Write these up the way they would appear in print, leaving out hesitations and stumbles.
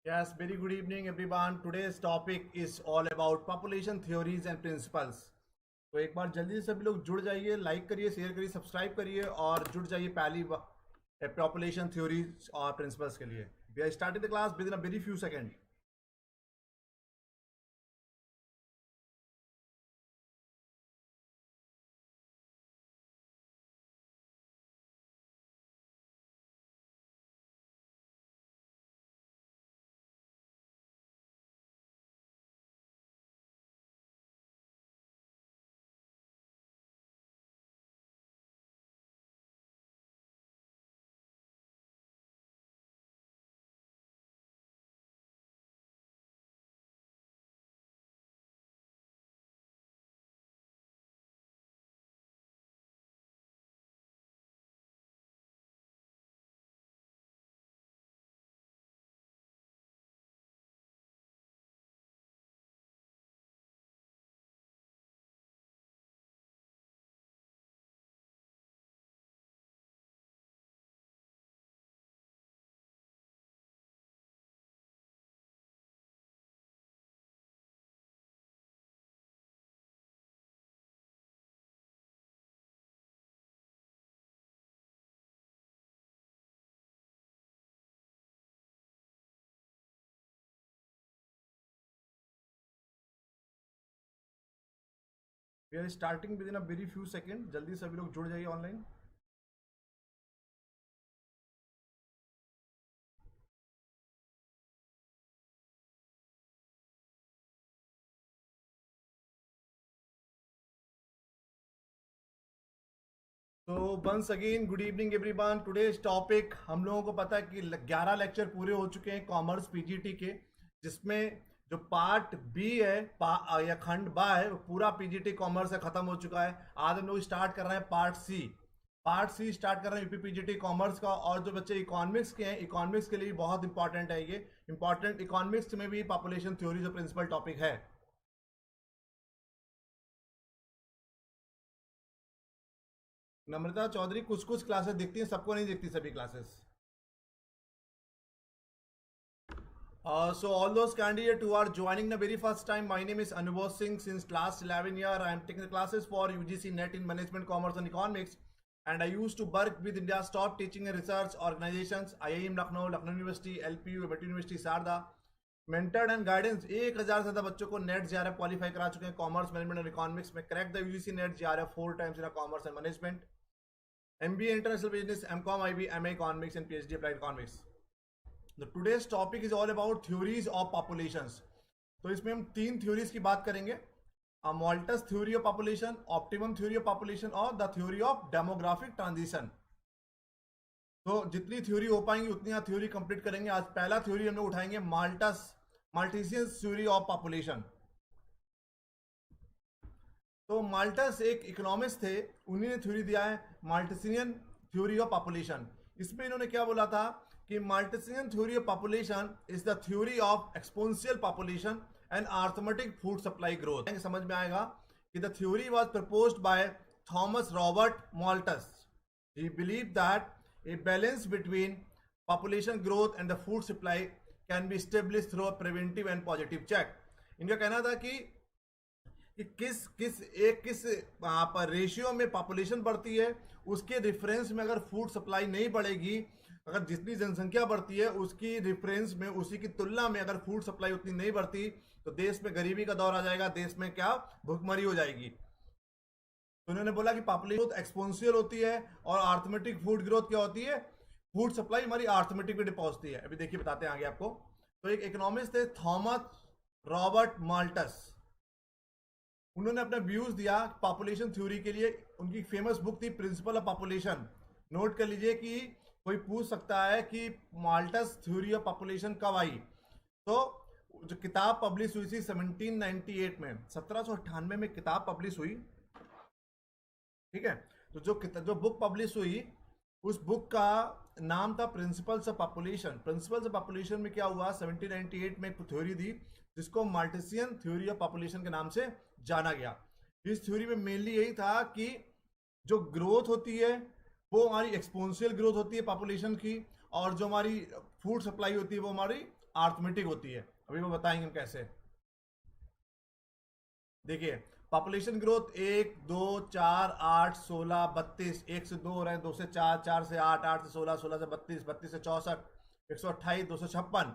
Yes, very good evening everyone. Today's topic is all about population theories and principles. तो एक बार जल्दी से सभी लोग जुड़ जाइए, लाइक करिए, शेयर करिए, सब्सक्राइब करिए और जुड़ जाइए पहली पॉपुलेशन थ्योरीज और प्रिंसिपल्स के लिए. We are starting the class within a very few second. We are starting within a very few second. जल्दी से सभी लोग जुड़ जाइए ऑनलाइन. तो once again good evening everyone. Today's topic, हम लोगों को पता है कि 11 लेक्चर पूरे हो चुके हैं कॉमर्स पीजीटी के, जिसमें जो पार्ट बी है या खंड बा है वो पूरा पीजीटी कॉमर्स से खत्म हो चुका है. आज हम लोग स्टार्ट कर रहे हैं part C. Part C start कर रहे हैं यूपी पीजीटी कॉमर्स का. और जो बच्चे इकोनॉमिक्स के हैं, इकोनॉमिक्स के लिए बहुत इंपॉर्टेंट है ये. इंपॉर्टेंट इकोनॉमिक्स में भी पॉपुलेशन थ्योरी जो प्रिंसिपल टॉपिक है. नम्रता चौधरी, कुछ कुछ क्लासेस दिखती हैं, सबको नहीं दिखती सभी classes. So all those candidates who are joining the very first time, my name is Anubhav Singh. Since last 11 year, I am taking the classes for UGC NET in Management, Commerce and Economics. And I used to work with India's top teaching and research organizations, IIM Lucknow, Lucknow University, LPU, MIT University, Sarda. Mentored and guidance 1000 से ज़्यादा बच्चों को net JRF qualify करा चुके हैं commerce management और economics में. Crack the UGC net JRF 4 times in commerce and management. MBA international business, MCOM IB, MA economics and PhD applied economics. The today's topic is all about theories of populations. तो इसमें हम 3 theories की बात करेंगे. Malthus theory of population, optimum theory of population और the theory of demographic transition. तो जितनी theory हो पाएंगी उतनी यहाँ थ्योरी कंप्लीट करेंगे. आज पहला थ्योरी हम लोग उठाएंगे माल्टसियन थ्योरी ऑफ पॉपुलेशन. तो माल्टस एक इकोनॉमिस्ट थे, उन्हीं ने थ्योरी दिया है माल्टसियन थ्योरी ऑफ पॉपुलेशन. इसमें इन्होंने क्या बोला था कि Malthusian theory of population is the theory of exponential population and arithmetic food supply growth. समझ में आएगा कि the theory was proposed by Thomas Robert Malthus. He believe that a balance between population growth and the food supply can be established through preventive and positive check. इनका कहना था कि किस वहां पर रेशियो में पॉपुलेशन बढ़ती है, उसके रिफरेंस में अगर फूड सप्लाई नहीं बढ़ेगी, अगर जितनी जनसंख्या बढ़ती है उसकी रिफरेंस में, उसी की तुलना में अगर फूड सप्लाई उतनी नहीं बढ़ती तो देश में गरीबी का दौर आ जाएगा, देश में क्या भुखमरी हो जाएगी. तो उन्होंने बोला कि पॉपुलेशन ग्रोथ एक्सपोनेंशियल होती है और अर्थमेटिक फूड ग्रोथ क्या होती है, फूड सप्लाई हमारी अर्थमेटिक पे पहुंचती है. अभी देखिए बताते हैं आगे आपको. तो एक इकोनॉमिस्ट थे थॉमस रॉबर्ट माल्टस, उन्होंने अपना व्यूज दिया पॉपुलेशन थ्योरी के लिए. उनकी फेमस बुक थी प्रिंसिपल ऑफ पॉपुलेशन. नोट कर लीजिए कि कोई पूछ सकता है कि माल्टस थ्योरी ऑफ पॉपुलेशन कब आई. तो जो किताब पब्लिश हुई थी 1798 में, 1798 में किताब पब्लिश हुई. ठीक है. तो जो बुक पब्लिश हुई उस बुक का नाम था principles of population. Principles of population में क्या हुआ, 1798 में एक थ्योरी दी जिसको माल्टसियन थ्योरी ऑफ पॉपुलेशन के नाम से जाना गया. इस थ्योरी में मेनली यही था कि जो ग्रोथ होती है वो हमारी एक्सपोनेंशियल ग्रोथ होती है पॉपुलेशन की, और जो हमारी फूड सप्लाई होती है वो हमारी अर्थमेटिक होती है। अभी वो बताएंगे हम कैसे। देखिए पॉपुलेशन ग्रोथ 1 2 4 8 16 32, 1 से 2 हो रहे हैं, 2 से 4, 4 से 8, 8 से 16, 16 से 32, 32 से 64, 128, 256।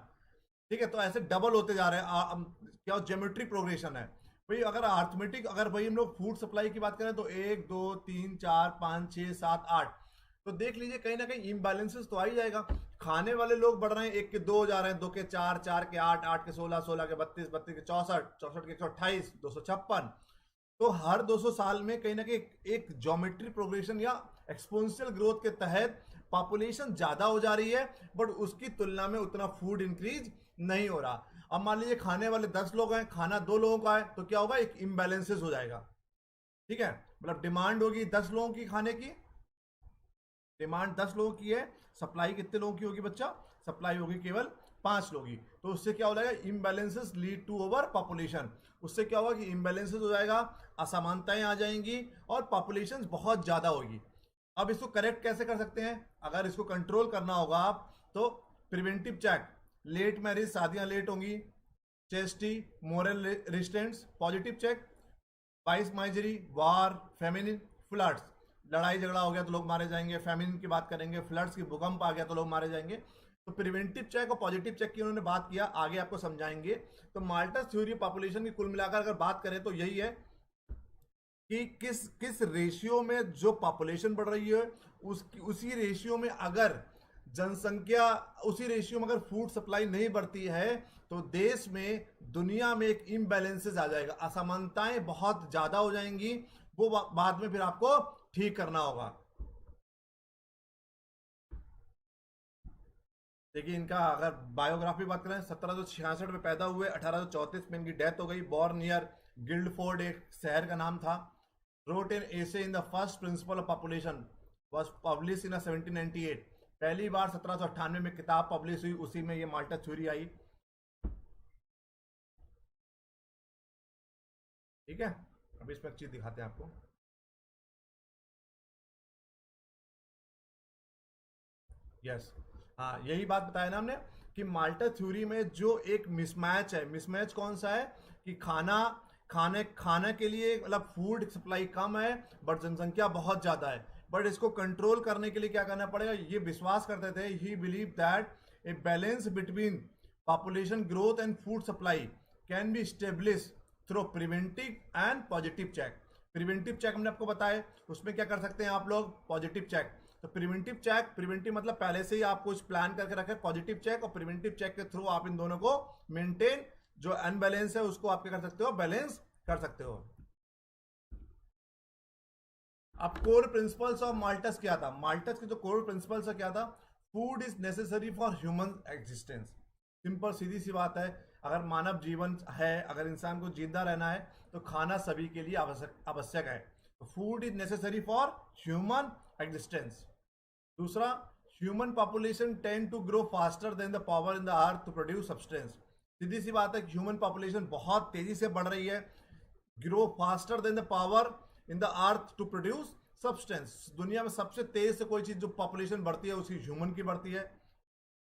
ठीक है, तो ऐसे डबल होते जा रहे हैं। क्या ज्योमेट्रिक प्रोग्रेशन है भाई। अगर अर्थमेटिक, अगर भाई हम लोग फूड सप्लाई की बात करें तो 1 2 3 4 5 6 7 8, तो देख लीजिए कहीं ना कहीं इम्बैलेंसेस तो आ ही जाएगा। खाने वाले लोग बढ़ रहे हैं, 1 के 2 जा रहे हैं, 2 के 4, 4 के 8, 8 के 16, 16 के 32, 32 के 64, 64 के 128, 256। तो हर 200 साल में कहीं ना कहीं एक ज्योमेट्री प्रोग्रेशन या एक्सपोनेंशियल ग्रोथ के तहत पॉपुलेशन ज्यादा हो जा रही है, बट उसकी तुलना में उतना फूड इंक्रीज नहीं हो रहा। अब मान लीजिए खाने वाले 10 लोग हैं, खाना 2 लोगों का है, तो क्या होगा, एक इम्बैलेंसेस हो जाएगा। ठीक है, मतलब डिमांड होगी 10 लोगों की खाने की, डिमांड 10 लोगों की है, सप्लाई कितने लोगों की होगी बच्चा, सप्लाई होगी केवल 5 लोगों की। तो उससे क्या हो जाएगा, imbalances lead to over population. उससे क्या होगा कि इम्बैलेंसेस हो जाएगा, असमानताएं आ जाएंगी और पॉपुलेशन बहुत ज्यादा होगी। अब इसको करेक्ट कैसे कर सकते हैं, अगर इसको कंट्रोल करना होगा आप, तो प्रिवेंटिव चेक, लेट मैरिज, शादियां लेट होंगी, chastity, moral resistance, positive check, vice misery, war, famine, floods, लड़ाई झगड़ा हो गया तो लोग मारे जाएंगे, फेमिनिन की बात करेंगे, फ्लड्स की भूकंप आ गया तो लोग मारे जाएंगे। तो प्रिवेंटिव चेक और पॉजिटिव चेक की उन्होंने बात किया, आगे आपको समझाएंगे। तो माल्टस थ्योरी पॉपुलेशन की कुल मिलाकर अगर बात करें तो यही है कि किस किस रेशियो में जो पॉपुलेशन बढ़ रही है, उसी रेशियो में अगर जनसंख्या, उसी रेशियो में अगर फूड सप्लाई नहीं बढ़ती है तो देश में, दुनिया में एक इम्बैलेंसेस आ जाएगा, असमानताएं बहुत ज्यादा हो जाएंगी। वो बाद में फिर आपको ठीक करना होगा। देखिए इनका अगर बायोग्राफी बात करें, 1766 में पैदा हुए, 1834 में इनकी डेथ हो गई। बॉर्न नियर गिल्डफोर्ड, एक शहर का नाम था। Wrote an essay in the first principle of population, was publish in 1798। पहली बार 1798 में किताब पब्लिश हुई, उसी में ये माल्टस थ्योरी आई। ठीक है, अभी इसमें एक चीज दिखाते हैं आपको। यस, हाँ यही बात बताया ना हमने कि माल्टस थ्योरी में जो एक मिसमैच है, मिसमैच कौन सा है कि खाने के लिए मतलब फूड सप्लाई कम है बट जनसंख्या बहुत ज्यादा है। बट इसको कंट्रोल करने के लिए क्या करना पड़ेगा, ये विश्वास करते थे, he believe that a balance between population growth and food supply can be establish through preventive and positive check. Preventive check हमने आपको बताया, उसमें क्या कर सकते हैं आप लोग, पॉजिटिव चेक। तो प्रिवेंटिव चेक, प्रिवेंटिव मतलब पहले से ही आप कुछ प्लान करके रखें, पॉजिटिव चेक और प्रिवेंटिव चेक के थ्रू आप इन दोनों को मेंटेन, जो अनबैलेंस है उसको आप क्या कर सकते हो, बैलेंस कर सकते हो। अब कोर प्रिंसिपल्स ऑफ माल्टस क्या था, माल्टस के जो कोर प्रिंसिपल्स है क्या था, food is necessary for human existence. Simple सीधी सी बात है, अगर मानव जीवन है, अगर इंसान को जिंदा रहना है तो खाना सभी के लिए आवश्यक है। Food is necessary for human existence. दूसरा, human population tend to grow faster than the power in the earth to produce substance. सीधी सी बात है, ह्यूमन पॉपुलेशन बहुत तेजी से बढ़ रही है, grow faster than the power in the earth to produce substance. दुनिया में सबसे तेज से कोई चीज जो पॉपुलेशन बढ़ती है उसकी ह्यूमन की बढ़ती है।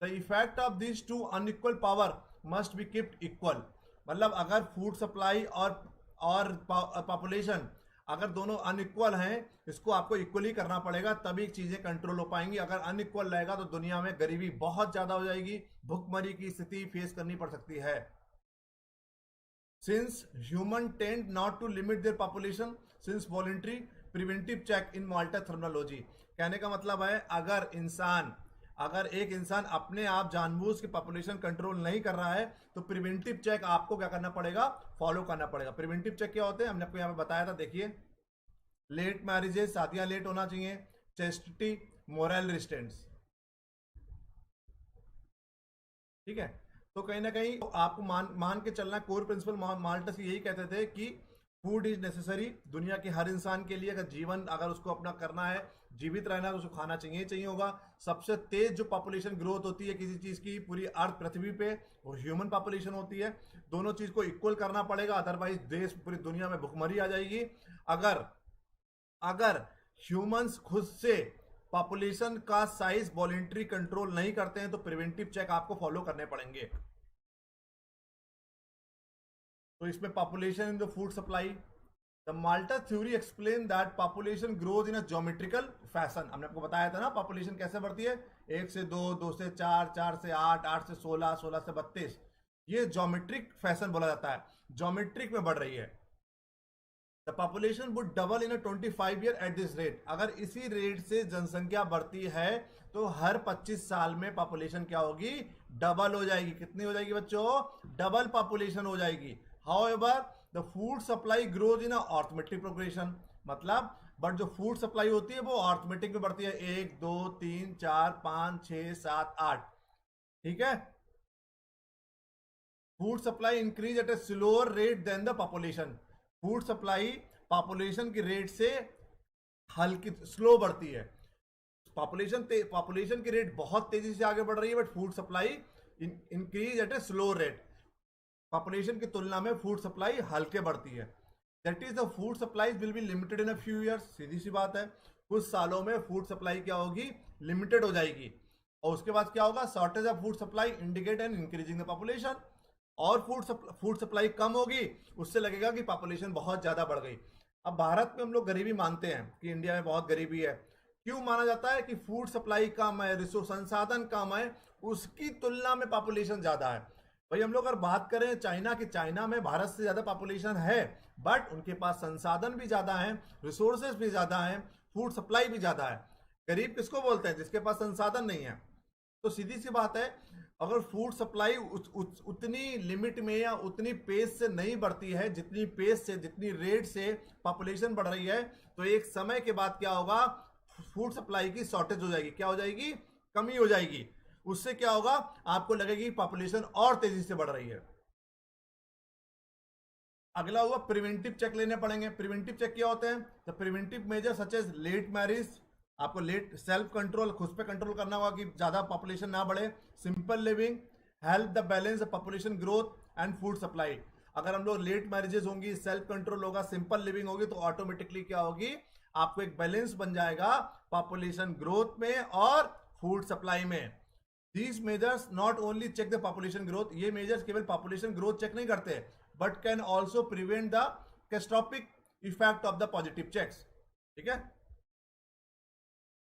The effect of this two unequal power must be keeped equal. मतलब अगर फूड सप्लाई और पॉपुलेशन अगर दोनों अनइक्वल हैं, इसको आपको इक्वली करना पड़ेगा, तभी चीजें कंट्रोल हो पाएंगी। अगर अनइक्वल रहेगा तो दुनिया में गरीबी बहुत ज्यादा हो जाएगी, भुखमरी की स्थिति फेस करनी पड़ सकती है। Since human tend not to limit their population since voluntary preventive check in Malthus terminology. कहने का मतलब है, अगर एक इंसान अपने आप जानबूझ के पॉपुलेशन कंट्रोल नहीं कर रहा है तो प्रिवेंटिव चेक आपको क्या करना पड़ेगा, फॉलो करना पड़ेगा। प्रिवेंटिव चेक क्या होते हैं, हमने आपको यहाँ पे बताया था, देखिए लेट मैरिजेस, शादियां लेट होना चाहिए, चेस्टिटी, मोरल रेजिस्टेंस। ठीक है, तो कहीं ना कहीं आपको मान के चलना, कोर प्रिंसिपल माल्टस यही कहते थे कि फूड इज नेसेसरी दुनिया के हर इंसान के लिए। अगर उसको अपना करना है, जीवित रहना है, तो उसको खाना चाहिए चाहिए होगा। सबसे तेज जो पॉपुलेशन ग्रोथ होती है किसी चीज की पूरी अर्थ पृथ्वी पे, वो ह्यूमन पॉपुलेशन होती है। दोनों चीज को इक्वल करना पड़ेगा, अदरवाइज देश पूरी दुनिया में भुखमरी आ जाएगी। अगर ह्यूमंस खुद से पॉपुलेशन का साइज वॉलेंट्री कंट्रोल नहीं करते हैं तो प्रिवेंटिव चेक आपको फॉलो करने पड़ेंगे। तो इसमें population in the food supply, the Malthus theory explain that population grows in a geometrical fashion. हमने आपको बताया था ना पॉपुलेशन कैसे बढ़ती है, 1 से 2, 2 से 4, 4 से 8, 8 से 16, 16 से 32, ये ज्योमेट्रिक फैशन बोला जाता है, ज्योमेट्रिक में बढ़ रही है। The population would double in 25 year at this rate. अगर इसी रेट से जनसंख्या बढ़ती है तो हर 25 साल में पॉपुलेशन क्या होगी, डबल हो जाएगी। कितनी हो जाएगी बच्चों, डबल पॉपुलेशन हो जाएगी। However the food supply grows in arithmetic progression, मतलब बट जो फूड सप्लाई होती है वो अर्थमेटिक में बढ़ती है, 1 2 3 4 5 6 7 8, ठीक है। Food supply increase at a slower rate than the population, food supply population की रेट से हल्की स्लो बढ़ती है। पॉपुलेशन की रेट बहुत तेजी से आगे बढ़ रही है, but food supply increase at a slow rate, population की तुलना में फूड सप्लाई हल्के बढ़ती है। That is the food supply will be limited in a few years, सीधी सी बात है, कुछ सालों में फूड सप्लाई क्या होगी, लिमिटेड हो जाएगी। और उसके बाद क्या होगा, shortage of food supply indicate and increasing the population, और फूड सप्लाई कम होगी, उससे लगेगा कि पॉपुलेशन बहुत ज्यादा बढ़ गई। अब भारत में हम लोग गरीबी मानते हैं कि इंडिया में बहुत गरीबी है, क्यों माना जाता है कि फूड सप्लाई कम है, रिसोर्स संसाधन कम है, उसकी तुलना में पॉपुलेशन ज्यादा है। भाई हम लोग अगर बात करें चाइना की, चाइना में भारत से ज्यादा पॉपुलेशन है, बट उनके पास संसाधन भी ज्यादा है, रिसोर्सेज भी ज्यादा है, फूड सप्लाई भी ज्यादा है। गरीब किसको बोलते हैं, जिसके पास संसाधन नहीं है। तो सीधी सी बात है, अगर फूड सप्लाई उतनी लिमिट में या उतनी पेस से नहीं बढ़ती है, जितनी पेस से, जितनी रेट से पॉपुलेशन बढ़ रही है, तो एक समय के बाद क्या होगा, फूड सप्लाई की शॉर्टेज हो जाएगी, क्या हो जाएगी, कमी हो जाएगी। उससे क्या होगा, आपको लगेगी पॉपुलेशन और तेजी से बढ़ रही है। अगला हुआ प्रिवेंटिव चेक लेने पड़ेंगे। प्रिवेंटिव चेक क्या होते हैं, तो preventive measure such as late marriage, आपको लेट सेल्फ कंट्रोल, खुद पे कंट्रोल करना होगा कि ज्यादा पॉपुलेशन ना बढ़े, simple living, help the balance population growth and food supply. अगर हम लोग लेट मैरिजेस होंगी, सेल्फ कंट्रोल होगा, सिंपल लिविंग होगी, तो ऑटोमेटिकली क्या होगी, आपको एक बैलेंस बन जाएगा पॉपुलेशन ग्रोथ में और फूड सप्लाई में। These measures not only check the population growth, ये मेजर्स केवल पॉपुलेशन ग्रोथ चेक नहीं करते, but can also prevent the catastrophic effect of the positive checks, ठीक है।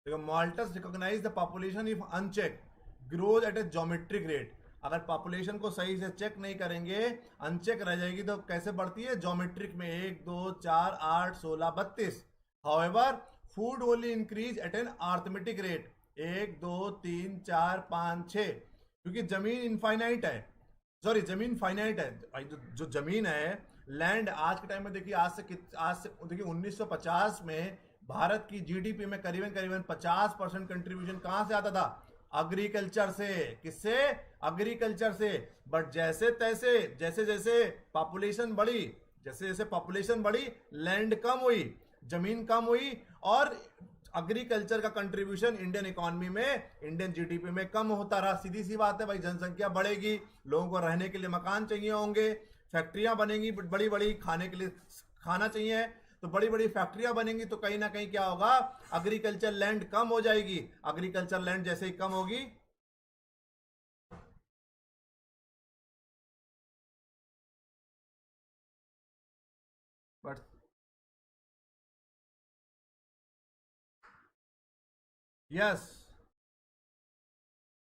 Malthus recognize the population if uncheck grows at a geometric rate. अगर population को सही से चेक नहीं करेंगे, अनचेक रह जाएगी, तो कैसे बढ़ती है, ज्योमेट्रिक में, 1 2 4 8 16 32। However food only increase at an arithmetic rate, 1 2 3 4 5 6, क्योंकि जमीन इनफाइनाइट है, सॉरी जमीन फाइनाइट है। जो जमीन है, लैंड, आज के टाइम में देखिए, आज से देखिए 1950 में भारत की जीडीपी में करीबन करीबन 50% कंट्रीब्यूशन कहां से आता था, एग्रीकल्चर से। किससे, एग्रीकल्चर से। बट जैसे तैसे, जैसे जैसे पॉपुलेशन बढ़ी, जैसे जैसे पॉपुलेशन बढ़ी, लैंड कम हुई, जमीन कम हुई, और एग्रीकल्चर का कंट्रीब्यूशन इंडियन इकोनॉमी में, इंडियन जीडीपी में कम होता रहा। सीधी सी बात है भाई, जनसंख्या बढ़ेगी, लोगों को रहने के लिए मकान चाहिए होंगे, फैक्ट्रियां बनेंगी बड़ी बड़ी, खाने के लिए खाना चाहिए, तो बड़ी बड़ी फैक्ट्रियां बनेंगी, तो कहीं ना कहीं क्या होगा, एग्रीकल्चर लैंड कम हो जाएगी। एग्रीकल्चर लैंड जैसे ही कम होगी, बट यस,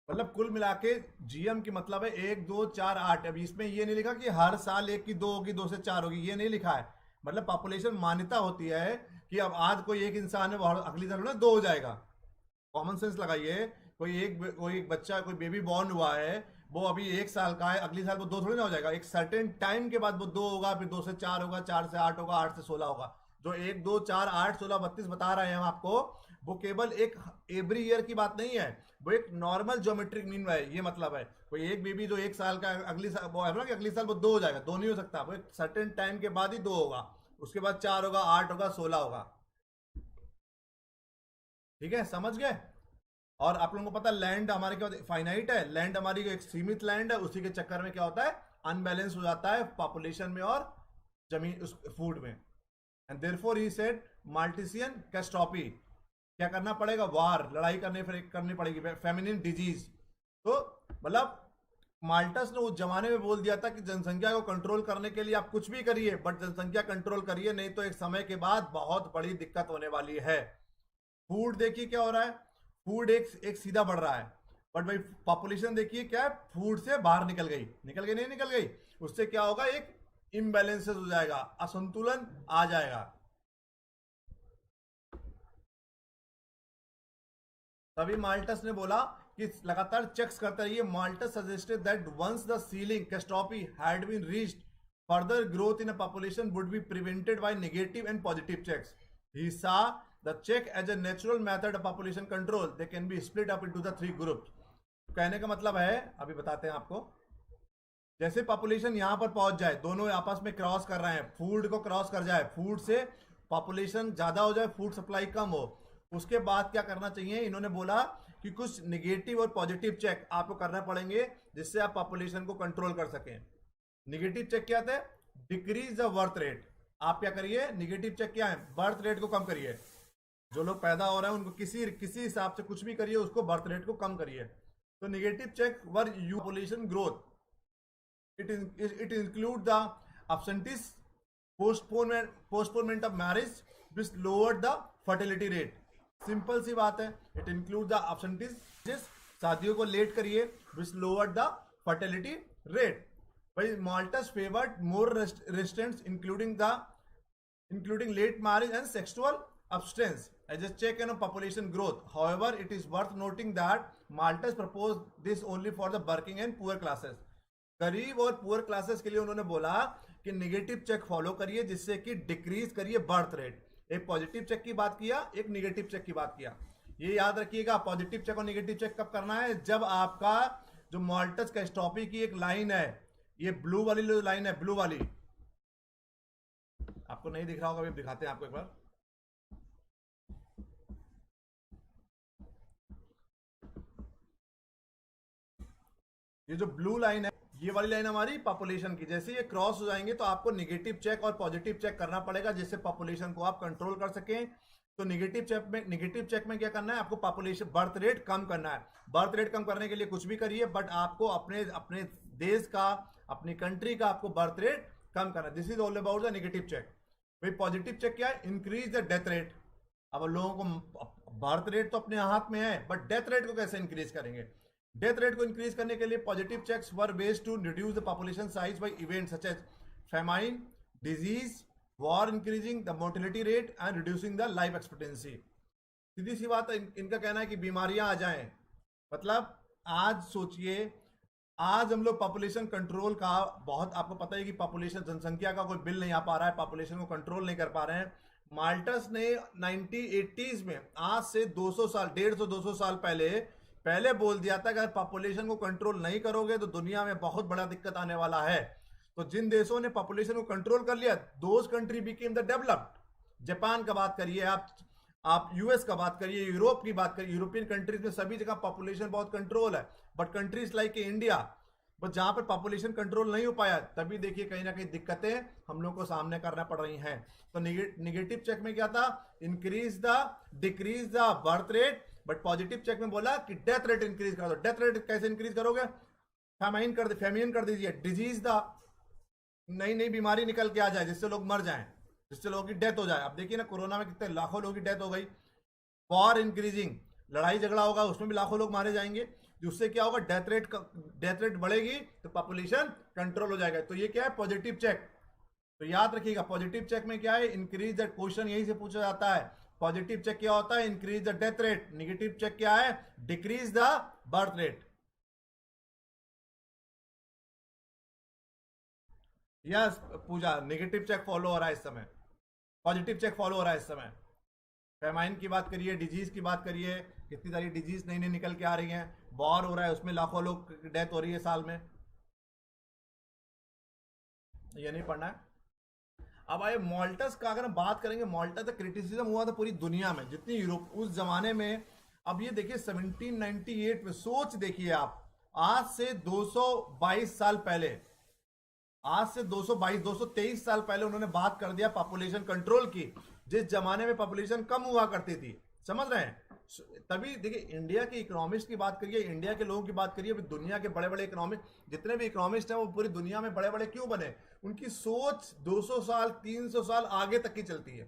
मतलब कुल मिला के जीएम की मतलब है 1 2 4 8। अभी इसमें ये नहीं लिखा कि हर साल 1 की 2 होगी, 2 से 4 होगी, ये नहीं लिखा है। मतलब पॉपुलेशन मान्यता होती है कि अब आज कोई एक इंसान है, वो अगली साल में 2 हो जाएगा। कॉमन सेंस लगाइए, कोई एक बच्चा, कोई बेबी बॉर्न हुआ है, वो अभी 1 साल का है, अगली साल वो 2 थोड़ी ना हो जाएगा, एक सर्टेन टाइम के बाद वो 2 होगा, फिर 2 से 4 होगा, 4 से 8 होगा, 8 से 16 होगा। जो 1 2 4 8 16 32 बता रहे हैं हम आपको, वो केवल एक एवरी ईयर की बात नहीं है, वो एक नॉर्मल ज्योमेट्रिक मीन है। ये मतलब है कोई एक बेबी जो 1 साल का, अगली साल वो है ना कि अगली साल वो 2 हो जाएगा, 2 नहीं हो सकता, वो एक सर्टेन टाइम के बाद ही 2 होगा, उसके बाद 4 होगा, 8 होगा, 16 होगा, ठीक है, समझ गए। और आप लोगों को पता है लैंड हमारे क्या फाइनाइट है, लैंड हमारी एक सीमित लैंड है, उसी के चक्कर में क्या होता है, अनबैलेंस हो जाता है पॉपुलेशन में और जमीन, उस फूड में। And therefore he said Malthusian catastrophe, क्या करना पड़ेगा, वार, लड़ाई करनी पड़ेगी, फेमिनिन डिजीज। तो मतलब माल्टस ने उस जमाने में बोल दिया था कि जनसंख्या को कंट्रोल करने के लिए आप कुछ भी करिए, बट जनसंख्या कंट्रोल करिए, नहीं तो एक समय के बाद बहुत बड़ी दिक्कत होने वाली है। फूड देखिए क्या हो रहा है, फूड एक एक सीधा बढ़ रहा है, बट भाई पॉपुलेशन देखिए क्या है, फूड से बाहर निकल गई नहीं निकल गई। उससे क्या होगा, एक इम्बैलेंसेस हो जाएगा, असंतुलन आ जाएगा। तभी माल्टस ने बोला कि लगातार चेक्स करते रहिए। Malthus suggested that once the ceiling catastrophe had been reached, further growth in a population would be prevented by negative and positive checks. He saw the check as a natural method of population control. They can be split up into the three groups. कहने का मतलब है, अभी बताते हैं आपको, जैसे population यहां पर पहुंच जाए, दोनों आपस में क्रॉस कर रहे हैं, फूड को क्रॉस कर जाए, फूड से पॉपुलेशन ज्यादा हो जाए, फूड सप्लाई कम हो, उसके बाद क्या करना चाहिए, इन्होंने बोला कि कुछ निगेटिव और पॉजिटिव चेक आपको करना पड़ेंगे जिससे आप पॉपुलेशन को कंट्रोल कर सकें। निगेटिव चेक क्या थे, डिक्रीज द बर्थ रेट। आप क्या करिए, निगेटिव चेक क्या है, बर्थ रेट को कम करिए, जो लोग पैदा हो रहे हैं उनको किसी हिसाब से कुछ भी करिए, उसको बर्थ रेट को कम करिए। तो negative check where you population growth, it include the absentees, postponement of marriage which lowered the fertility rate. Simple सी बात है, इट इंक्लूड द absentees, जिस शादियों को लेट करिए, which lowered the fertility rate. भाई Malthus favored more restraints including late marriage and sexual abstinence as a check on population growth. However, it is worth noting that Malthus proposed this only for the working and poor classes. गरीब और poor classes के लिए उन्होंने बोला कि negative check follow करिए जिससे कि डिक्रीज करिए बर्थ रेट। एक पॉजिटिव चेक की बात किया, एक निगेटिव चेक की बात किया। ये याद रखिएगा, पॉजिटिव चेक और निगेटिव चेक कब करना है, जब आपका जो माल्टस कैस्ट्रोफी की एक लाइन है, ये ब्लू वाली जो लाइन है, ब्लू वाली आपको नहीं दिख रहा होगा, अभी दिखाते हैं आपको एक बार। ये जो ब्लू लाइन है, ये वाली लाइन हमारी पॉपुलेशन की, जैसे ये क्रॉस हो जाएंगे तो आपको निगेटिव चेक और पॉजिटिव चेक करना पड़ेगा जिससे पॉपुलेशन को आप कंट्रोल कर सकें। तो निगेटिव चेक में क्या करना है, आपको पॉपुलेशन बर्थ रेट कम करना है। बर्थ रेट कम करने के लिए कुछ भी करिए, बट आपको अपने अपने देश का, अपनी कंट्री का आपको बर्थ रेट कम करना है। This is all about the negative check. भाई पॉजिटिव चेक क्या है, इंक्रीज द डेथ रेट। अब लोगों को बर्थ रेट तो अपने हाथ में है, बट डेथ रेट को कैसे इंक्रीज करेंगे। डेथ रेट को इंक्रीज करने के लिए positive checks were based to reduce the population size by events such as famine, disease, war, increasing the mortality rate and reducing the life expectancy. सीधी सी बात है, इनका कहना है कि बीमारियां आ जाएं। मतलब आज सोचिए, आज हम लोग पॉपुलेशन कंट्रोल का, बहुत आपको पता है कि पॉपुलेशन, जनसंख्या का कोई बिल नहीं आ पा रहा है, पॉपुलेशन को कंट्रोल नहीं कर पा रहे हैं। माल्टस ने 1980s में, आज से 200 साल, 150-200 साल पहले बोल दिया था कि अगर पॉपुलेशन को कंट्रोल नहीं करोगे तो दुनिया में बहुत बड़ा दिक्कत आने वाला है। तो जिन देशों ने पॉपुलेशन को कंट्रोल कर लिया, those country became the developed. Japan का बात करिए आप यूएस का बात करिए, यूरोप की बात करिए, यूरोपियन कंट्रीज में सभी जगह पॉपुलेशन बहुत कंट्रोल है। बट कंट्रीज लाइक इंडिया, बस जहां पर पॉपुलेशन कंट्रोल नहीं हो पाया, तभी देखिए कहीं ना कहीं दिक्कतें हम लोग को सामने करना पड़ रही हैं। तो निगेटिव चेक में क्या था, increase the, decrease the birth rate, but positive check में बोला कि डेथ रेट इंक्रीज कर दो। डेथ रेट कैसे इंक्रीज करोगे, फेमिन कर दीजिए, डिजीज द, नई नई बीमारी निकल के आ जाए जिससे लोग मर जाएं, जिससे लोगों की डेथ हो जाए। अब देखिए ना, कोरोना में कितने लाखों लोगों की डेथ हो गई। वॉर इंक्रीजिंग, लड़ाई झगड़ा होगा, उसमें भी लाखों लोग मारे जाएंगे, जिससे क्या होगा, डेथ रेट बढ़ेगी तो पॉपुलेशन कंट्रोल हो जाएगा। तो ये क्या है, पॉजिटिव चेक। तो याद रखिएगा, पॉजिटिव चेक में क्या है, इंक्रीज द, क्वेश्चन यही से पूछा जाता है, पॉजिटिव चेक क्या होता है, increase the death rate. Negative check क्या है, decrease the birth rate. Yes Puja, negative check follow हो रहा है इस समय, पॉजिटिव चेक फॉलो हो रहा है इस समय। फेमाइन की बात करिए, डिजीज की बात करिए, कितनी सारी डिजीज नई नई निकल के आ रही हैं। वॉर हो रहा है, उसमें लाखों लोग की डेथ हो रही है साल में। ये नहीं पढ़ना है। अब आए माल्टस का, अगर हम बात करेंगे, माल्टा का क्रिटिसिज्म हुआ था पूरी दुनिया में, जितनी यूरोप उस जमाने में। अब ये देखिए 1798 में, सोच देखिए आप, आज से 222 साल पहले, आज से 223 साल पहले उन्होंने बात कर दिया पॉपुलेशन कंट्रोल की, जिस जमाने में पॉपुलेशन कम हुआ करती थी। समझ रहे हैं, तभी देखिए, इंडिया के इकोनॉमिस्ट की बात करिए, इंडिया के लोगों की बात करिए, अभी दुनिया के बड़े बड़े इकोनॉमिस्ट जितने भी इकोनॉमिस्ट हैं वो पूरी दुनिया में बड़े बड़े क्यों बने? उनकी सोच 200 साल 300 साल आगे तक की चलती है।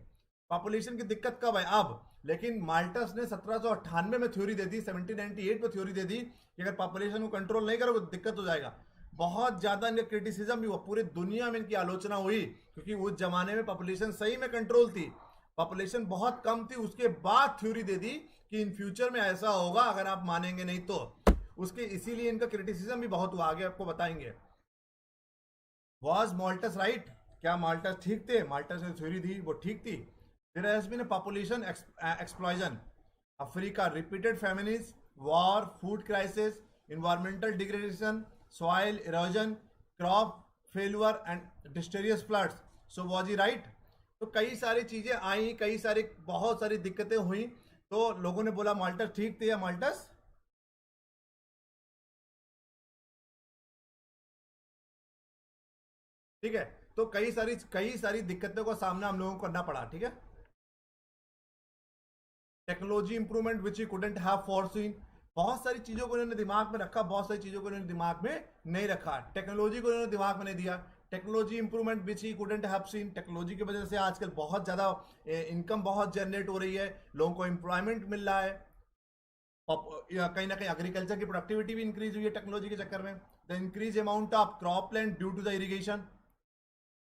पॉपुलेशन की दिक्कत कब है? अब। लेकिन माल्टस ने 1798 में थ्योरी दे दी, 1798 में थ्योरी दे दी कि अगर पॉपुलेशन को कंट्रोल नहीं करोगे तो दिक्कत हो जाएगा। बहुत ज्यादा इनका क्रिटिसिज्म भी हुआ, पूरी दुनिया में इनकी आलोचना हुई, क्योंकि उस जमाने में पॉपुलेशन सही में कंट्रोल थी, पॉपुलेशन बहुत कम थी। उसके बाद थ्योरी दे दी कि इन फ्यूचर में ऐसा होगा, अगर आप मानेंगे नहीं तो। उसके इसीलिए इनका क्रिटिसिज्म भी बहुत हुआ, आगे आपको बताएंगे। Was Malthus right? क्या माल्टस ठीक थे? माल्टस ने थ्योरी दी वो ठीक थी। There has been a population explosion, Africa, repeated famines, war, food crisis, environmental degradation, soil erosion, crop failure and disastrous floods. So was he right? तो कई सारी चीजें आई, कई सारी बहुत सारी दिक्कतें हुई, तो लोगों ने बोला माल्टस ठीक थे या माल्टस? ठीक है। तो कई सारी दिक्कतों का सामना हम लोगों को करना पड़ा, ठीक है। Technology improvement which he couldn't have foreseen, बहुत सारी चीजों को इन्होंने दिमाग में रखा, बहुत सारी चीजों को इन्होंने दिमाग में नहीं रखा, टेक्नोलॉजी को इन्होंने दिमाग में नहीं दिया। Technology improvement which he couldn't have seen, technology की वजह से आजकल बहुत ज्यादा इनकम बहुत जनरेट हो रही है, लोगों को एम्प्लॉयमेंट मिल रहा है, कहीं ना कहीं एग्रीकल्चर की प्रोडक्टिविटी भी इंक्रीज हुई है टेक्नोलॉजी के चक्कर में। The increase amount of crop land due to the irrigation,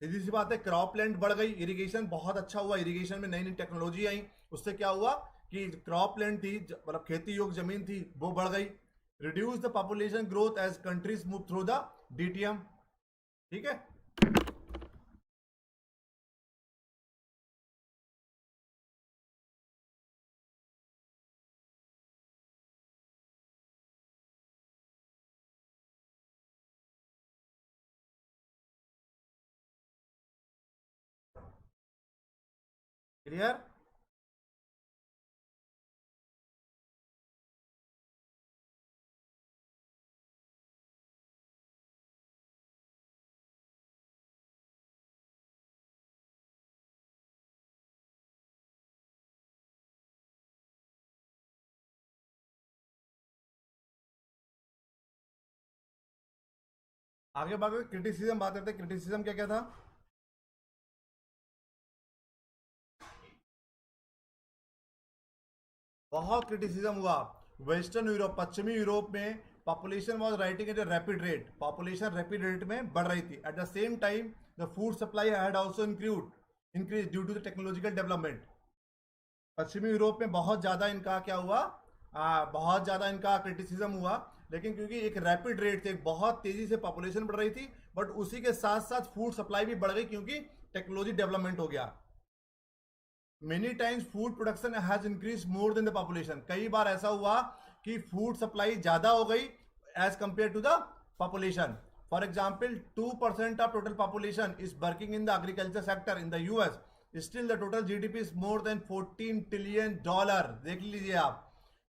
सीधी सी बात है, क्रॉप लैंड बढ़ गई, इरिगेशन बहुत अच्छा हुआ, इरिगेशन में नई नई टेक्नोलॉजी आई, उससे क्या हुआ कि क्रॉप लैंड थी, मतलब खेती योग्य जमीन थी, वो बढ़ गई। Reduce the population growth as countries move through the DTM, ठीक है। क्लियर? आगे बात क्रिटिसिज्म, बात करते हैं क्रिटिसिज्म क्या क्या था। बहुत क्रिटिसिज्म हुआ। वेस्टर्न यूरोप, पश्चिमी यूरोप में population was rising at a rapid rate, population rapid rate में बढ़ रही थी। At the same time the food supply had also increase due to the technological development. पश्चिमी यूरोप में बहुत ज़्यादा इनका क्या हुआ, बहुत ज़्यादा इनका क्रिटिसिज्म हुआ, लेकिन क्योंकि एक रैपिड रेट थे, बहुत तेज़ी से पॉपुलेशन बढ़ रही थी, बट उसी के साथ साथ फूड सप्लाई भी बढ़ गई क्योंकि टेक्नोलॉजी डेवलपमेंट हो गया। Many times food production has increase more than the population, कई बार ऐसा हुआ कि फूड सप्लाई ज़्यादा हो गई as compare to the population. For example 2% of total population is working in the agriculture sector in the US, still the total GDP is more than $14 trillion. देख लीजिए आप,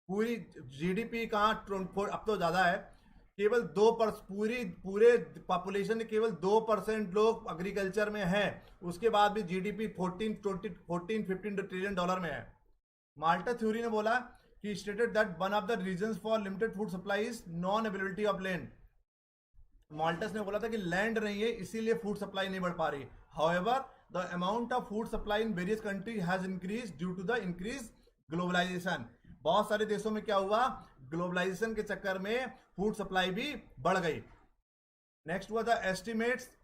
पूरी जीडीपी कहाँ, अब तो ज्यादा है, केवल 2 पूरी पूरे पॉपुलेशन के केवल 2% लोग एग्रीकल्चर में है, उसके बाद भी जीडीपी 14-15 ट्रिलियन डॉलर में है। माल्टा थ्योरी ने बोला कि stated that one of the reasons for limited food supply is non availability of land. Malthus ने बोला था कि लैंड नहीं है इसीलिए फूड सप्लाई नहीं बढ़ पा रही। However the amount of food supply in various country has increase due to the increase globalization. बहुत सारे देशों में क्या हुआ, ग्लोबलाइजेशन के चक्कर में फूड सप्लाई भी बढ़ गई। नेक्स्ट हुआ the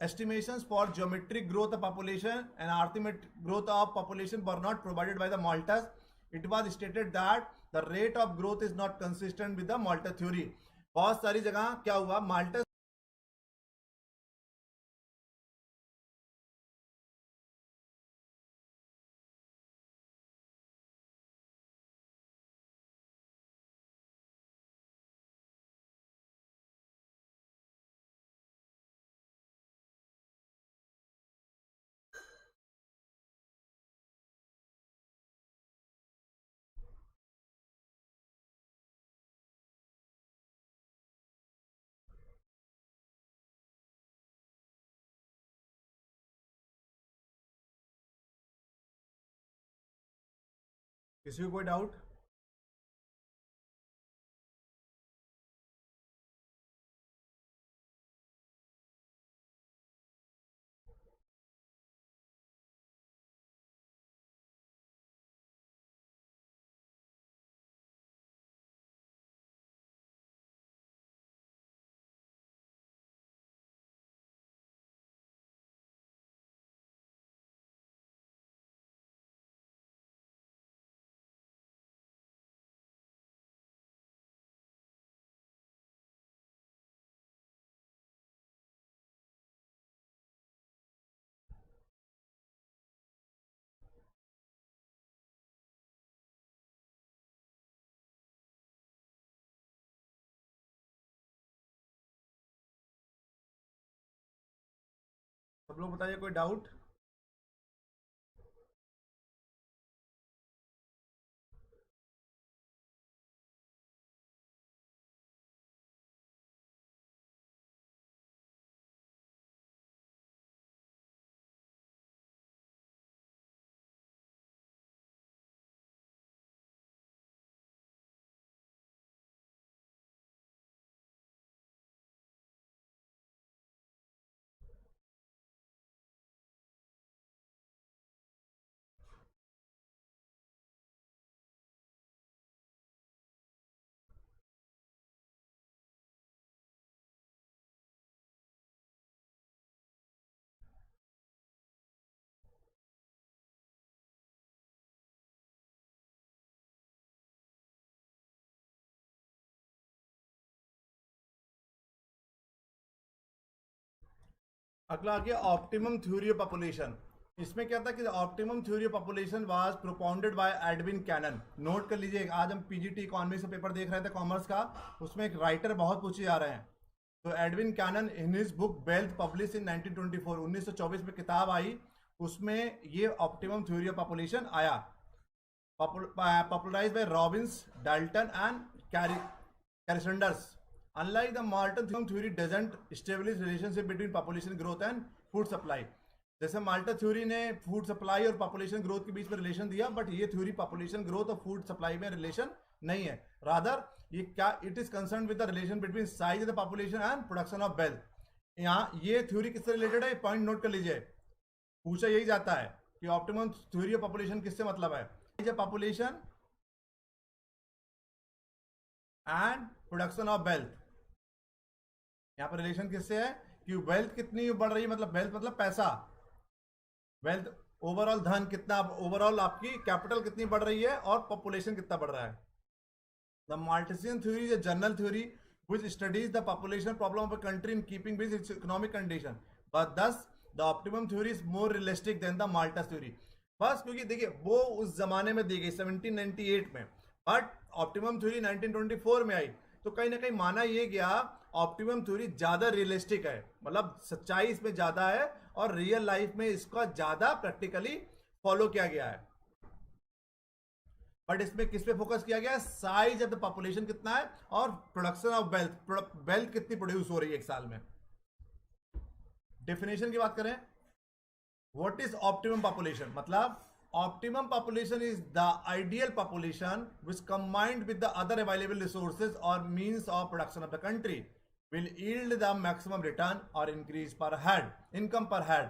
estimations for geometric growth of population and arithmetic growth of population were not provided by the Malthus. It was stated that the rate of growth is not consistent with the Malthus theory. बहुत सारी जगह क्या हुआ, माल्टस किसी को कोई doubt? सब लोग बताइए, कोई डाउट? अगला आ गया ऑप्टिमम थ्योरी ऑफ पॉपुलेशन। इसमें क्या था कि optimum theory of population was propounded by Edwin Cannan. Note कर लीजिए, आज हम पीजीटी इकोनॉमिक्स का पेपर देख रहे थे कॉमर्स का, उसमें एक राइटर बहुत पूछे जा रहे हैं। तो Edwin Cannan in his book wealth publish in 1924, 1924 में किताब आई, उसमें ये ऑप्टिमम थ्योरी ऑफ पॉपुलेशन आया, popularized by Robbins, Dalton and Carissanders. Unlike the Malthus theory doesn't establish relationship between population growth and food supply. जैसे माल्टा theory ने food supply और population growth के बीच में रिलेशन दिया, बट ये थ्योरी पॉपुलेशन ग्रोथ और food supply में relation नहीं है। रादर ये क्या, it is concern with the relation between size of the population and production of wealth. यहाँ ये थ्योरी किससे रिलेटेड है, पॉइंट नोट कर लीजिए, पूछा यही जाता है कि ऑप्टिमम थ्योरी ऑफ पॉपुलेशन किससे मतलब है, population and production of wealth. यहां पर रिलेशन किससे है कि वेल्थ कितनी बढ़ रही है, मतलब वेल्थ मतलब पैसा, वेल्थ ओवरऑल धन कितना, ओवरऑल आपकी कैपिटल कितनी बढ़ रही है और पॉपुलेशन कितना बढ़ रहा है। The Malthusian theory is a general theory which studies the population problem of a country in keeping with its economic condition, but thus the optimum theory is more realistic than the Malthus theory. बस क्योंकि देखिए वो उस जमाने में दी गई 1798 में, but optimum theory 1924 में आई, तो कहीं ना कहीं माना यह गया ऑप्टिमम थ्योरी ज्यादा रियलिस्टिक है, मतलब सच्चाई इसमें ज्यादा है और रियल लाइफ में इसका ज्यादा प्रैक्टिकली फॉलो किया गया है। बट इसमें किस पे फोकस किया गया, साइज ऑफ द पॉपुलेशन कितना है और प्रोडक्शन ऑफ वेल्थ, वेल्थ कितनी प्रोड्यूस हो रही है एक साल में। डेफिनेशन की बात करें, व्हाट इज ऑप्टिमम पॉपुलेशन, मतलब optimum population is the ideal population which combined with the other available resources or means of production of the country will yield the maximum return or increase per head, income per head।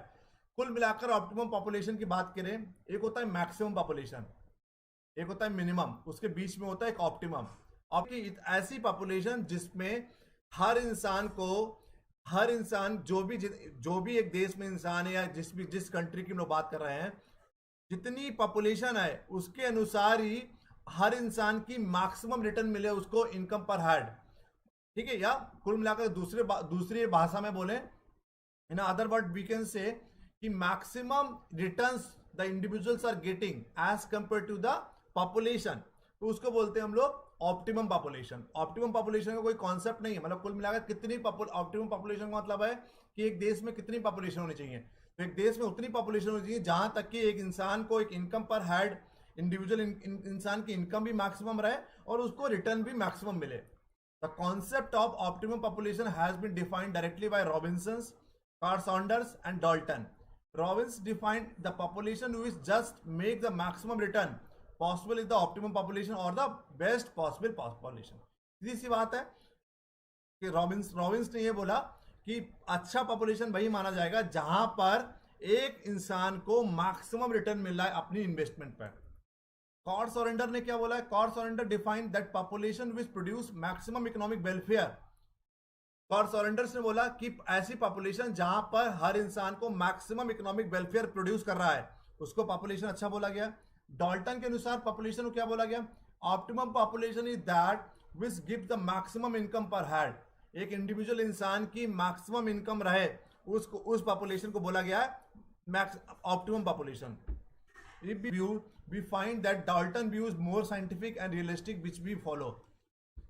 कुल मिलाकर optimum population की बात करें, एक होता है maximum population, एक होता है मिनिमम, उसके बीच में होता है एक ऑप्टिमम। ऐसी पॉपुलेशन जिसमें हर इंसान को, हर इंसान जो भी एक देश में इंसान है या जिस कंट्री की हम लोग बात कर रहे हैं, जितनी पॉपुलेशन है उसके अनुसार ही हर इंसान की मैक्सिमम रिटर्न मिले उसको इनकम पर हेड, ठीक है। या कुल मिलाकर दूसरी भाषा में बोले, in other word we can say कि maximum returns the individuals are getting as compare to the population, तो उसको बोलते हैं हम लोग ऑप्टिमम पॉपुलेशन। ऑप्टिमम पॉपुलेशन का कोई कॉन्सेप्ट नहीं है, मतलब कुल मिलाकर कितनी ऑप्टिमम पॉपुलेशन का मतलब है कि एक देश में कितनी पॉपुलेशन होनी चाहिए, तो एक देश में उतनी पॉपुलेशन होनी चाहिए जहां तक कि एक इंसान को एक इनकम पर हेड, इंडिविजुअल इंसान की इनकम भी मैक्सिमम रहे और उसको रिटर्न भी मैक्सिमम मिले। The concept of optimum population has been defined directly by Robinson, Carr Saunders and Dalton. Robbins defined the population which just make the maximum return possible is the optimum population और the best possible population. सीधी सी बात है कि Robins ने ये बोला कि अच्छा पॉपुलेशन वही माना जाएगा जहां पर एक इंसान को मैक्सिमम रिटर्न मिल रहा है अपनी इन्वेस्टमेंट पर। कार्ल-सॉरेंडर ने क्या बोला है, Carr Saunders defined that population which produce maximum economic welfare. Carr Saunders ने बोला कि ऐसी पॉपुलेशन जहां पर हर इंसान को मैक्सिमम इकोनॉमिक वेलफेयर प्रोड्यूस कर रहा है उसको पॉपुलेशन अच्छा बोला गया। डॉल्टन के अनुसार पॉपुलेशन को क्या बोला गया, optimum population is that which give the maximum income पर हेड। एक इंडिविजुअल इंसान की मैक्सिमम इनकम रहे उसको, उस पॉपुलेशन को बोला गया है optimum population. We find that Dalton views more scientific and realistic which we follow.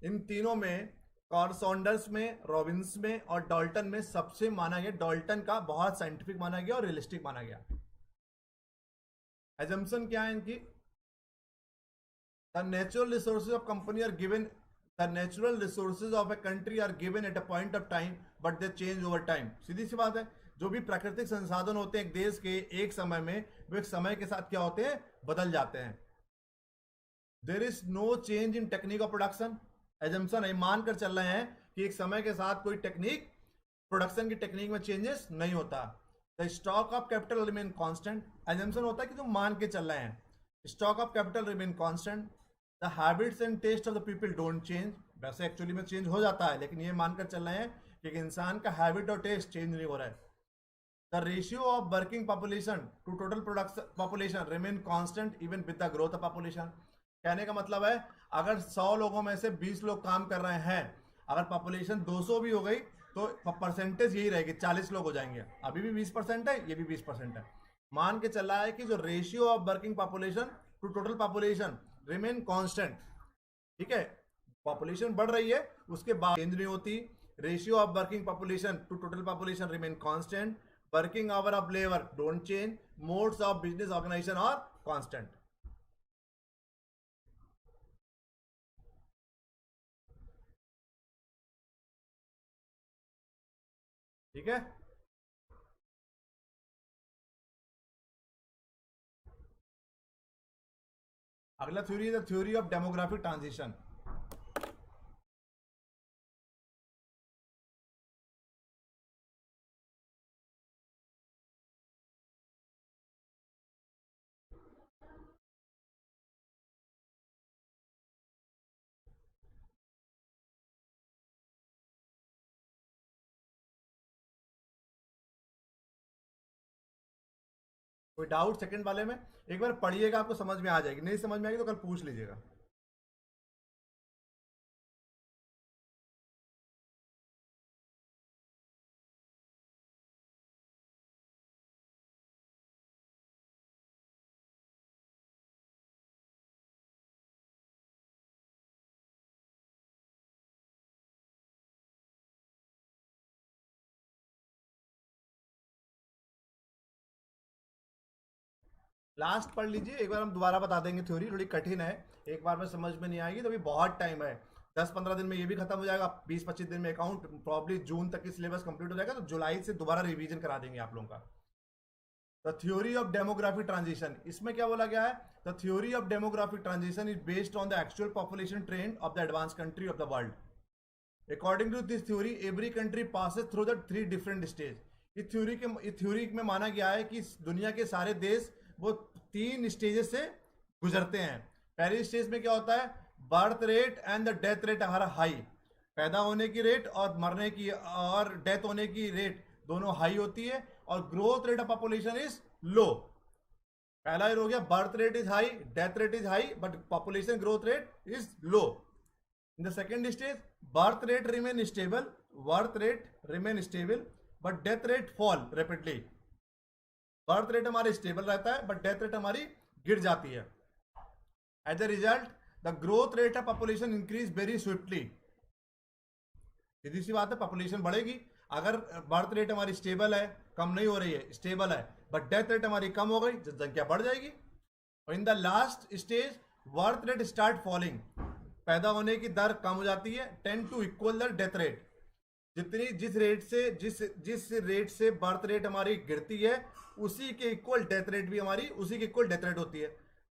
इन तीनों में कार्ल सॉन्डर्स में, रॉबिन्स में और डाल्टन में सबसे माना गया, डाल्टन का बहुत साइंटिफिक माना गया और रियलिस्टिक माना गया। एजम्पशन क्या है इनकी? The natural resources of company are given, the natural resources of a country are given at a point of time but they change over time. सीधी सी बात है, जो भी प्राकृतिक संसाधन होते हैं एक देश के एक समय में, वो एक समय के साथ क्या होते हैं, बदल जाते हैं। There is no change in technique of production. Assumption है, मानकर चल रहे हैं कि एक समय के साथ कोई टेक्निक, प्रोडक्शन की टेक्निक में चेंजेस नहीं होता। The stock of capital remain constant. Assumption होता है कि जो मान के चल रहे हैं, stock of capital remain constant. The habits and taste of the people don't change. वैसे एक्चुअली में चेंज हो जाता है, लेकिन ये मानकर चल रहे हैं कि एक इंसान का हैबिट और टेस्ट चेंज नहीं हो रहा है। The ratio of working population to total production population remain constant even with the growth of population. कहने का मतलब है, अगर 100 लोगों में से 20 लोग काम कर रहे हैं, अगर पॉपुलेशन 200 भी हो गई तो परसेंटेज यही रहेगी, 40 लोग हो जाएंगे। अभी भी 20% है, ये भी 20% है। मान के चल रहा है कि जो ratio of working population to total population remain constant, ठीक है, पॉपुलेशन बढ़ रही है उसके बाद चेंज नहीं होती। Ratio of working population to total population remain constant. Working hour of labour don't change. Modes of business organisation are constant. ठीक है, अगला थ्योरी है the theory of demographic transition. कोई डाउट सेकंड वाले में? एक बार पढ़िएगा, आपको समझ में आ जाएगी, नहीं समझ में आएगी तो कल पूछ लीजिएगा। लास्ट पढ़ लीजिए, एक बार हम दोबारा बता देंगे। थ्योरी थोड़ी कठिन है, एक बार में समझ में नहीं आएगी तो अभी बहुत टाइम है। 10-15 दिन में ये भी खत्म हो जाएगा, 20-25 दिन में अकाउंट, प्रॉब्ली जून तक की सिलेबस कंप्लीट हो जाएगा, तो जुलाई से दोबारा रिवीजन करा देंगे आप लोगों का। The theory of demographic transition, इसमें क्या बोला गया है? The theory of demographic transition is based on the actual population trend of the advance country of the world. According to this theory every country passes through the 3 different stage. इस थ्योरी में माना गया है कि दुनिया के सारे देश वो 3 स्टेजेस से गुजरते हैं। पहली स्टेज में क्या होता है? Birth rate and the death rate हमारा हाई। पैदा होने की रेट और मरने की और डेथ होने की रेट दोनों हाई होती है, और growth rate of population is low. पहला हो गया birth rate is high, death rate is high, but population growth rate is low. In the second stage birth rate remain stable, birth rate remain stable but death rate fall rapidly. Birth rate हमारी stable रहता है but death rate हमारी गिर जाती है। As a result the growth rate of population increase very swiftly. सीधी सी बात है, पॉपुलेशन बढ़ेगी अगर बर्थ रेट हमारी स्टेबल है, कम नहीं हो रही है, स्टेबल है, बट डेथ रेट हमारी कम हो गई, जनसंख्या बढ़ जाएगी। और in the last stage birth rate start falling, पैदा होने की दर कम हो जाती है, 10 to equal the death rate. जिस रेट से बर्थ रेट हमारी गिरती है, उसी के इक्वल डेथ रेट भी हमारी उसी के इक्वल डेथ रेट होती है।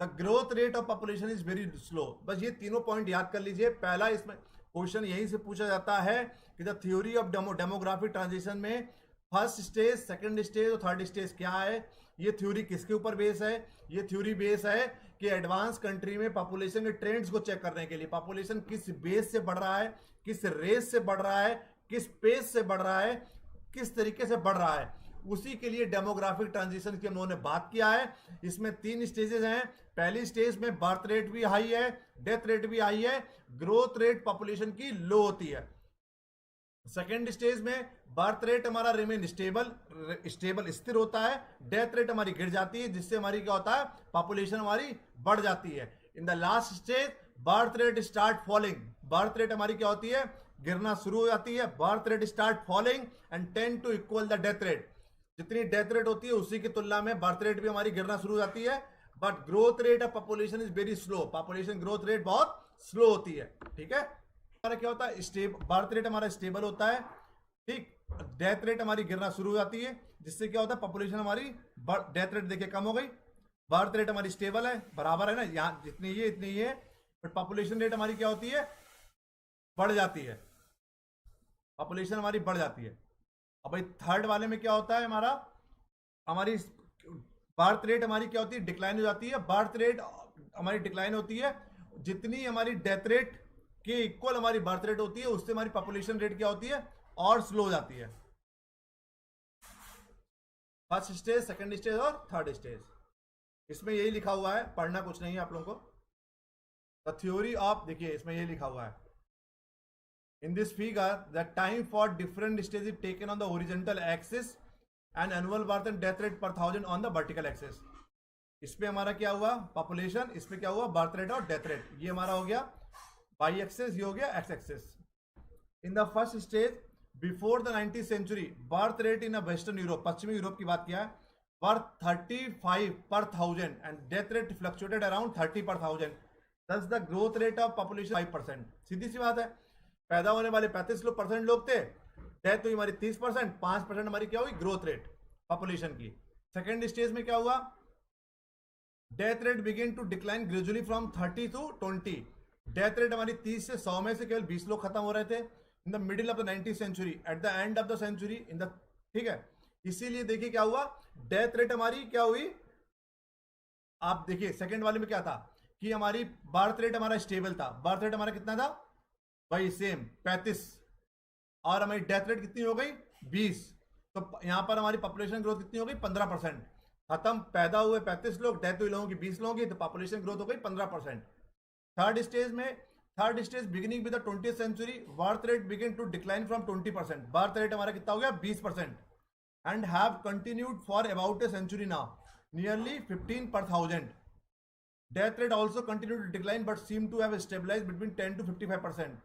The growth rate of population is very slow. बस ये तीनों पॉइंट याद कर लीजिए। पहला इसमें क्वेश्चन यहीं से पूछा जाता है कि the theory of demographic transition में फर्स्ट स्टेज, सेकंड स्टेज और थर्ड स्टेज क्या है। ये थ्योरी किसके ऊपर बेस है? ये थ्योरी बेस है कि एडवांस कंट्री में पॉपुलेशन के ट्रेंड्स को चेक करने के लिए, पॉपुलेशन किस बेस से बढ़ रहा है, किस रेस से बढ़ रहा है, किस पेस से बढ़ रहा है, किस तरीके से बढ़ रहा है, उसी के लिए डेमोग्राफिक ट्रांजिशन की उन्होंने बात किया है। इसमें 3 स्टेजेस हैं। पहली स्टेज में बर्थ रेट भी हाई है, डेथ रेट भी हाई है, ग्रोथ रेट पॉपुलेशन की लो होती है। सेकेंड स्टेज में बर्थ रेट हमारा रिमेन स्टेबल स्थिर होता है, डेथ रेट हमारी गिर जाती है, जिससे हमारी क्या होता है? पॉपुलेशन हमारी बढ़ जाती है। In the last stage birth rate start falling, birth rate हमारी क्या होती है? गिरना शुरू हो जाती है, birth rate start falling and tend to equal the death rate. जितनी डेथ रेट होती है उसी की तुलना में बर्थ रेट भी हमारी गिरना शुरू हो जाती है, but growth rate of population is very slow, population growth rate बहुत स्लो होती है। ठीक है, हमारा क्या होता है, बर्थ रेट हमारा स्टेबल होता है, ठीक, डेथ रेट हमारी गिरना शुरू हो जाती है, जिससे क्या होता है, पॉपुलेशन हमारी डेथ रेट देखिए कम हो गई, बर्थ रेट हमारी स्टेबल है, बराबर है ना, यहाँ जितनी ये इतनी ये, बट पॉपुलेशन रेट हमारी क्या होती है, बढ़ जाती है, पॉपुलेशन हमारी बढ़ जाती है। अब भाई थर्ड वाले में क्या होता है, हमारी बर्थ रेट हमारी क्या होती है, डिक्लाइन हो जाती है, बर्थ रेट हमारी डिक्लाइन होती है, जितनी हमारी डेथ रेट के इक्वल हमारी बर्थ रेट होती है, उससे हमारी पॉपुलेशन रेट क्या होती है, और स्लो हो जाती है। फर्स्ट स्टेज, सेकंड स्टेज और थर्ड स्टेज, इसमें यही लिखा हुआ है, पढ़ना कुछ नहीं है आप लोगों को। द थ्योरी ऑफ, देखिए इसमें यही लिखा हुआ है, in this figure the time for different stages is taken on the horizontal axis and annual birth and death rate per thousand on the vertical axis। इस पे हमारा क्या हुआ, पॉपुलेशन, इस पे क्या हुआ, बर्थ रेट और डेथ रेट, ये हमारा हो गया वाई एक्सेस, ये हो गया X axis. In the first stage before the 19th century birth rate in western Europe, पश्चिमी यूरोप की बात किया है, were 35 per thousand and death rate fluctuated around 30 per thousand, thus the growth rate of population 5%। सीधी सी बात है, पैदा होने वाले 35% लोग थे, डेथ हुई हमारी 30%, 5% हमारी क्या हुई, ग्रोथ रेट पॉपुलेशन की। सेकेंड स्टेज में क्या हुआ, death rate begin to decline gradually from 30 to 20, death rate हमारी 30 से 100 में से केवल 20 लोग खत्म हो रहे थे in the middle of the 19th century, at the end of the century in the, ठीक है, इसीलिए देखिए क्या हुआ, डेथ रेट हमारी क्या हुई, आप देखिए सेकंड वाले में क्या था कि हमारी बर्थ रेट हमारा स्टेबल था, बर्थ रेट हमारा कितना था भाई, सेम 35, और हमारी डेथ रेट कितनी हो गई 20, तो यहां पर हमारी पॉपुलेशन ग्रोथ कितनी हो गई 15%, खत्म, पैदा हुए 35 लोग, डेथ हुई लोगों की 20 लोगों की, तो पॉपुलेशन ग्रोथ हो गई 15%। थर्ड स्टेज में, third stage beginning with the 20th century birth rate begin to decline from 20%, birth rate हमारा कितना हो गया 20%, and have continued for about a century now, nearly 15 per thousand. Death rate also continue to decline but seem to have stabilize between 10 to 55%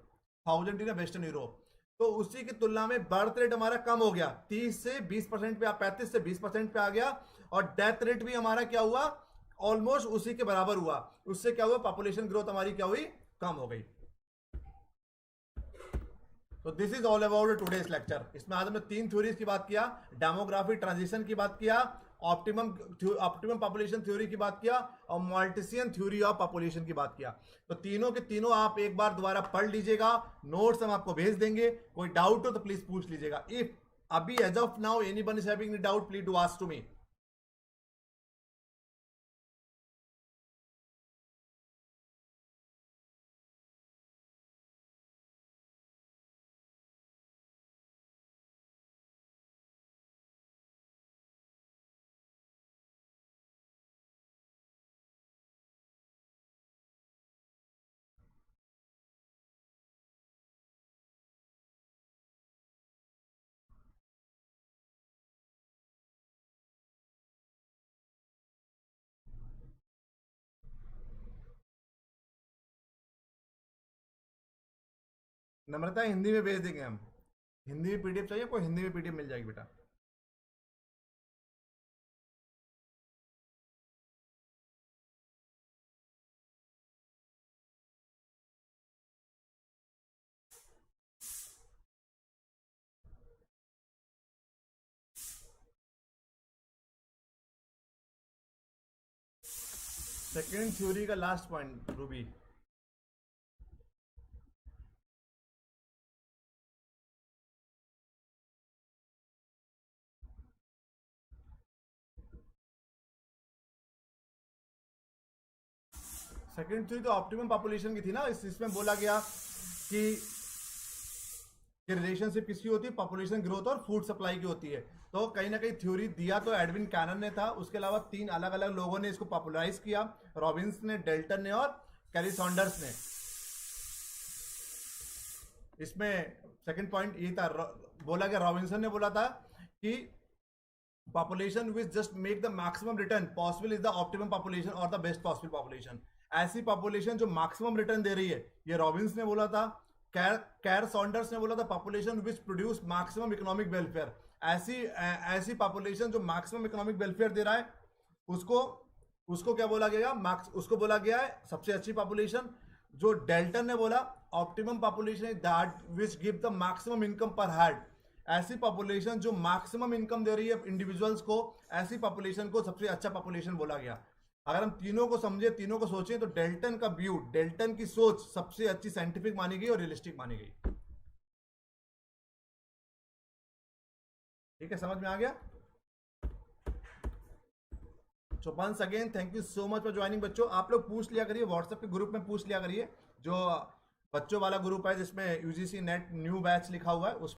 thousand in western Europe. तो उसी की तुलना में birth rate हमारा कम हो गया, 30 से 20% पे, 35 से 20% पे आ गया, और डेथ रेट भी हमारा क्या हुआ, ऑलमोस्ट उसी के बराबर हुआ। उससे क्या हुआ, पॉपुलेशन ग्रोथ हमारी क्या हुई, कम हो गई। तो this is all about today's lecture. इसमें आज हमने 3 थ्योरीज की बात किया, डेमोग्राफी ट्रांजिशन की बात किया, ऑप्टिमम पॉपुलेशन थ्योरी की बात किया, और मॉल्टिसियन थ्योरी ऑफ पॉपुलेशन की बात किया। तो तीनों के तीनों आप एक बार दोबारा पढ़ लीजिएगा, नोट्स हम आपको भेज देंगे, कोई डाउट हो तो प्लीज पूछ लीजिएगा। इफ अभी as of now anyone is having any doubt, please do ask to me. Namrata Hindi में भेज देंगे हम, हिंदी में पीडीएफ चाहिए, कोई हिंदी में पीडीएफ मिल जाएगी बेटा। सेकेंड थ्योरी का last point Ruby, second theory तो ऑप्टिमम पॉपुलेशन की थी ना, इसमें बोला गया कि रिलेशनशिप किसकी होती है, पॉपुलेशन ग्रोथ और फूड सप्लाई की होती है। तो कहीं ना कहीं थ्योरी दिया तो एडविन कैनन ने था, उसके अलावा 3 अलग अलग लोगों ने इसको पॉपुलराइज किया, रॉबिन्स ने, डेल्टन ने और कैरी सॉन्डर्स ने। इसमें सेकंड पॉइंट ये था, बोला गया, रॉबिन्सन ने बोला था कि population which just make the maximum return possible is the optimum population और द बेस्ट पॉसिबल पॉपुलेशन। ऐसी पॉपुलेशन जो मैक्सिमम रिटर्न दे रही है, ये रॉबिन्स ने बोला था। कैर सॉन्डर्स ने बोला था population which produce maximum economic welfare, ऐसी पॉपुलेशन जो मैक्सिमम इकोनॉमिक वेलफेयर दे रहा है उसको उसको क्या बोला गया, उसको बोला गया है सबसे अच्छी पॉपुलेशन। जो डेल्टन ने बोला optimum population is that which give the maximum income पर हेड, ऐसी पॉपुलेशन जो मैक्सिमम इनकम दे रही है इंडिविजुअल्स को, ऐसी पॉपुलेशन को सबसे अच्छा पॉपुलेशन बोला गया। अगर हम तीनों को समझे, तीनों को सोचें, तो डेल्टन का व्यू, डेल्टन की सोच सबसे अच्छी साइंटिफिक मानी गई और रियलिस्टिक मानी गई। ठीक है, समझ में आ गया? So once again thank you so much for joining. बच्चों आप लोग पूछ लिया करिए, व्हाट्सएप के ग्रुप में पूछ लिया करिए, जो बच्चों वाला ग्रुप है जिसमें यूजीसी नेट न्यू बैच लिखा हुआ है उस